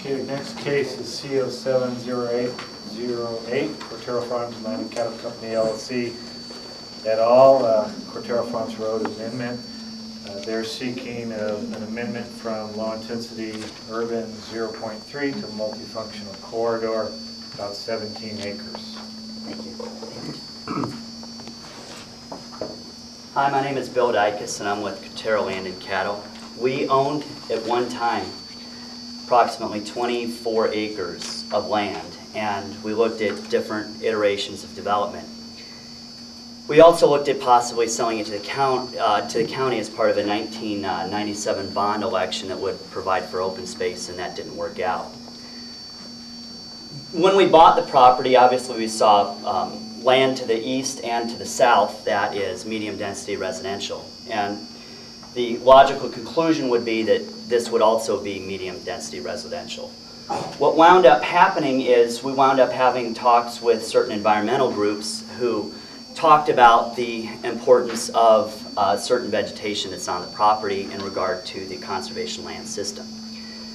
Okay, the next case is CO 70808, Cortaro Farms Meeting Presentation LLC et al., Cortaro Farms Road Amendment. They're seeking an amendment from low intensity urban 0.3 to multifunctional corridor, about 17 acres. Thank you. Hi, my name is Bill Dycus and I'm with Cortaro Land and Cattle. We owned at one time approximately 24 acres of land, and we looked at different iterations of development. We also looked at possibly selling it to the county as part of a 1997 bond election that would provide for open space, and that didn't work out. When we bought the property, obviously we saw land to the east and to the south that is medium density residential, and the logical conclusion would be that this would also be medium density residential. What wound up happening is we wound up having talks with certain environmental groups who talked about the importance of certain vegetation that's on the property in regard to the conservation land system.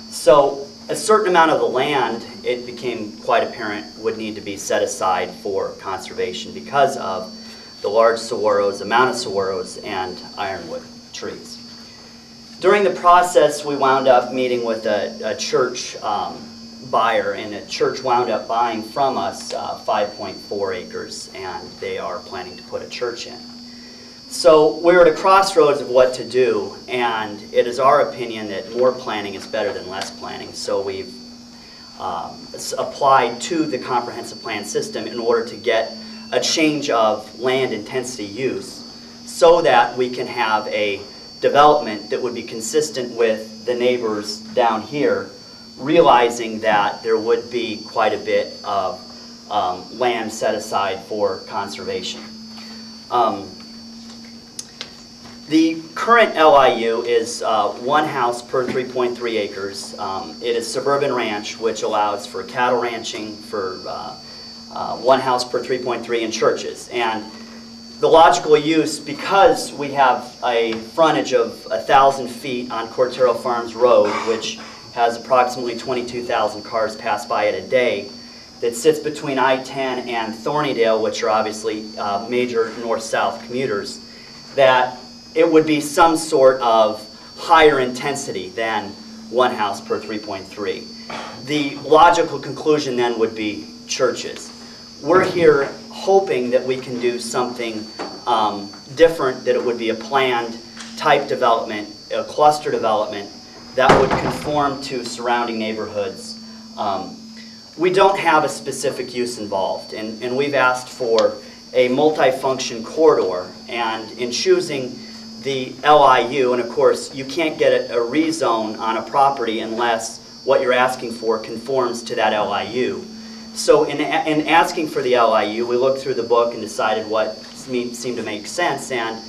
So a certain amount of the land, it became quite apparent, would need to be set aside for conservation because of the large saguaros, amount of saguaros, and ironwood trees. During the process, we wound up meeting with a church buyer, and a church wound up buying from us 5.4 acres, and they are planning to put a church in. So we're at a crossroads of what to do, and it is our opinion that more planning is better than less planning. So we've applied to the comprehensive plan system in order to get a change of land intensity use so that we can have a development that would be consistent with the neighbors down here, realizing that there would be quite a bit of land set aside for conservation. The current LIU is one house per 3.3 acres. It is suburban ranch, which allows for cattle ranching, for one house per 3.3 and churches. And the logical use, because we have a frontage of 1,000 feet on Cortaro Farms Road, which has approximately 22,000 cars pass by it a day, that sits between I-10 and Thornydale, which are obviously major north-south commuters, that it would be some sort of higher intensity than one house per 3.3. The logical conclusion then would be churches. We're here hoping that we can do something different, that it would be a planned type development, a cluster development that would conform to surrounding neighborhoods. We don't have a specific use involved, and we've asked for a multi-function corridor, and in choosing the LIU, and of course you can't get a rezone on a property unless what you're asking for conforms to that LIU. So in asking for the LIU, we looked through the book and decided what seemed to make sense, and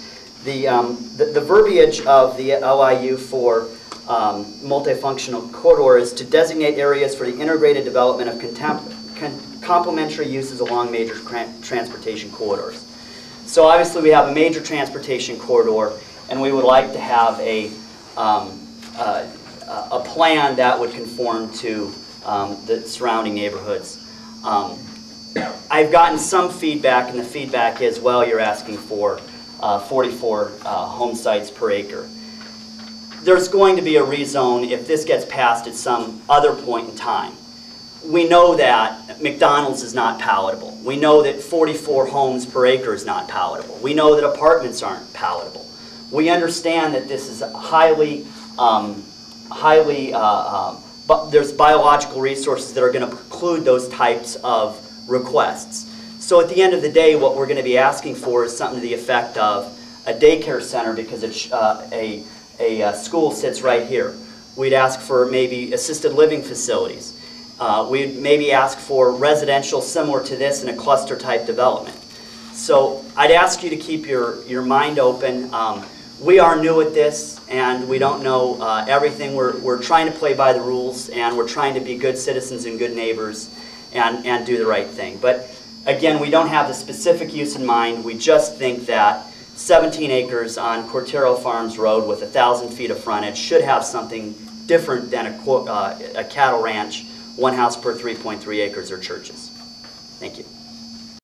the verbiage of the LIU for multifunctional corridor is to designate areas for the integrated development of complementary uses along major transportation corridors. So obviously we have a major transportation corridor, and we would like to have a plan that would conform to the surrounding neighborhoods. I've gotten some feedback, and the feedback is, well, you're asking for 44 home sites per acre. There's going to be a rezone if this gets passed at some other point in time. We know that McDonald's is not palatable. We know that 44 homes per acre is not palatable. We know that apartments aren't palatable. We understand that this is but there's biological resources that are going to preclude those types of requests. So at the end of the day, what we're going to be asking for is something to the effect of a daycare center, because it's, a school sits right here. We'd ask for maybe assisted living facilities. We'd maybe ask for residential similar to this in a cluster type development. So I'd ask you to keep your mind open. We are new at this, and we don't know everything. We're trying to play by the rules, and we're trying to be good citizens and good neighbors and do the right thing. But again, we don't have the specific use in mind. We just think that 17 acres on Cortaro Farms Road with 1,000 feet of frontage should have something different than a cattle ranch, 1 house per 3.3 acres, or churches. Thank you.